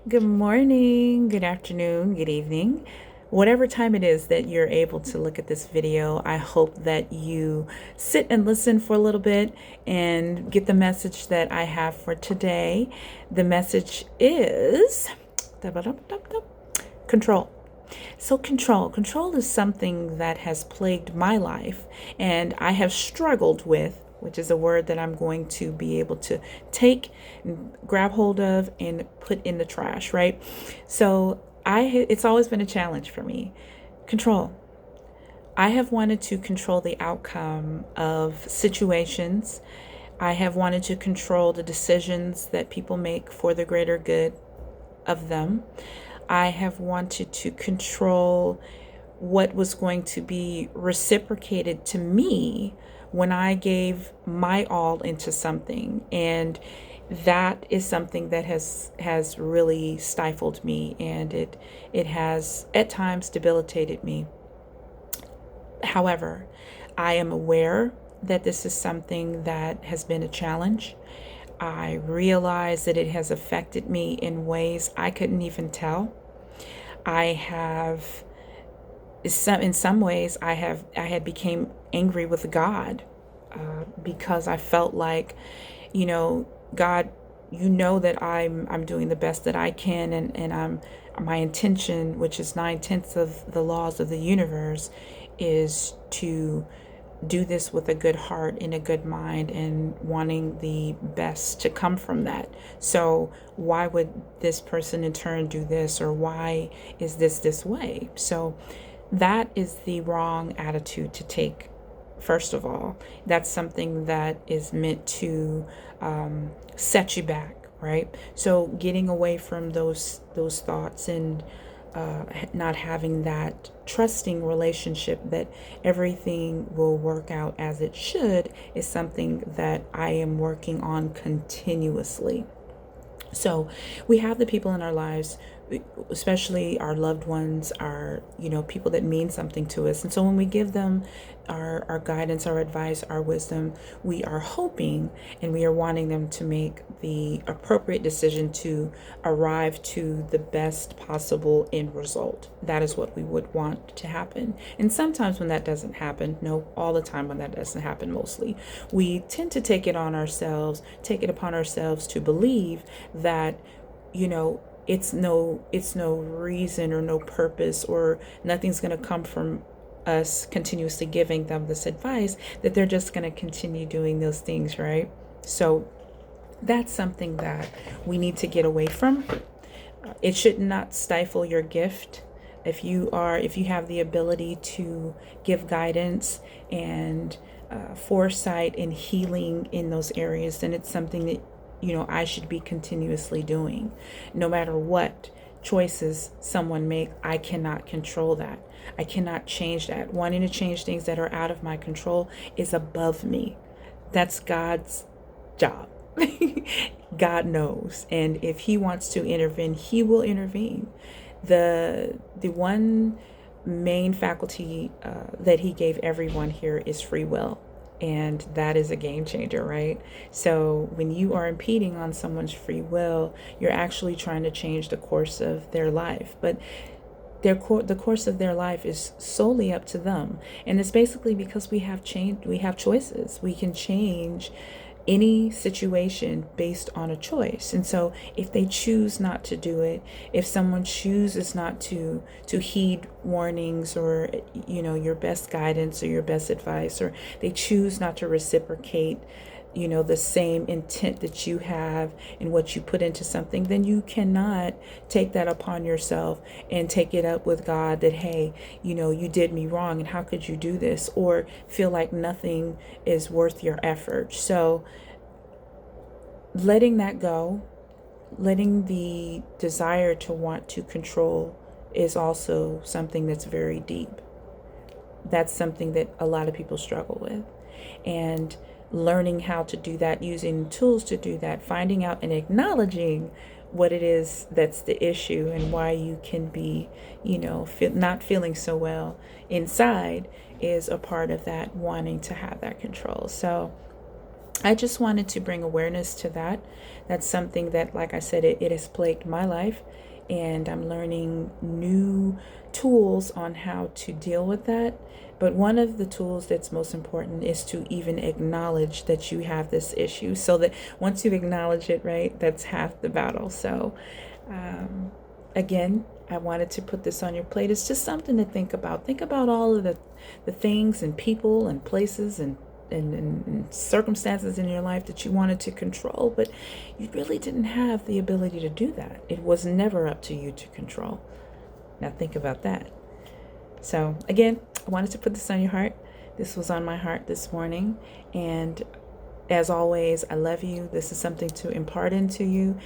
Good morning, good afternoon, good evening. Whatever time it is that you're able to look at this video, I hope that you sit and listen for a little bit and get the message that I have for today. The message is control. So, control is something that has plagued my life and I have struggled with, which is a word that I'm going to be able to take, grab hold of, and put in the trash, right? So, it's always been a challenge for me. Control. I have wanted to control the outcome of situations. I have wanted to control the decisions that people make for the greater good of them. I have wanted to control what was going to be reciprocated to me when I gave my all into something. And that is something that has really stifled me, and it has at times debilitated me. However, I am aware that this is something that has been a challenge. I realize that it has affected me in ways I couldn't even tell. I have in some ways I had became angry with God because I felt like, God, you know that I'm doing the best that I can, and I'm my intention, which is 9/10 of the laws of the universe, is to do this with a good heart and a good mind and wanting the best to come from that. So why would this person in turn do this, or why is this way? So that is the wrong attitude to take. First of all, that's something that is meant to set you back, right? So getting away from those thoughts and not having that trusting relationship that everything will work out as it should is something that I am working on continuously. So we have the people in our lives, especially our loved ones, our, people that mean something to us. And so when we give them our guidance, our advice, our wisdom, we are hoping and we are wanting them to make the appropriate decision to arrive to the best possible end result. That is what we would want to happen. And sometimes when that doesn't happen, no, all the time when that doesn't happen, mostly, we tend to take it upon ourselves to believe that, it's no reason or no purpose, or nothing's going to come from us continuously giving them this advice, that they're just going to continue doing those things, right? So that's something that we need to get away from. It should not stifle your gift. If you have the ability to give guidance and foresight and healing in those areas, then it's something that I should be continuously doing. No matter what choices someone make, I cannot control that. I cannot change that. Wanting to change things that are out of my control is above me. That's God's job. God knows, and if he wants to intervene, he will intervene. The one main faculty that he gave everyone here is free will, and that is a game changer, right? So when you are impeding on someone's free will, you're actually trying to change the course of their life. But the course of their life is solely up to them, and it's basically because we have choices. We can change any situation based on a choice. And so if they choose not to do it, if someone chooses not to heed warnings, or your best guidance or your best advice, or they choose not to reciprocate the same intent that you have and what you put into something, then you cannot take that upon yourself and take it up with God that, hey, you did me wrong and how could you do this, or feel like nothing is worth your effort. So letting that go, letting the desire to want to control, is also something that's very deep. That's something that a lot of people struggle with. And learning how to do that, using tools to do that, finding out and acknowledging what it is that's the issue and why you can be, not feeling so well inside, is a part of that wanting to have that control. So I just wanted to bring awareness to that. That's something that, like I said, it has plagued my life, and I'm learning new tools on how to deal with that. But one of the tools that's most important is to even acknowledge that you have this issue, so that once you acknowledge it, right, that's half the battle. So, again, I wanted to put this on your plate. It's just something to think about. Think about all of the things and people and places and circumstances in your life that you wanted to control, but you really didn't have the ability to do that. It was never up to you to control. Now think about that. So again, I wanted to put this on your heart. This was on my heart this morning. And as always, I love you. This is something to impart into you.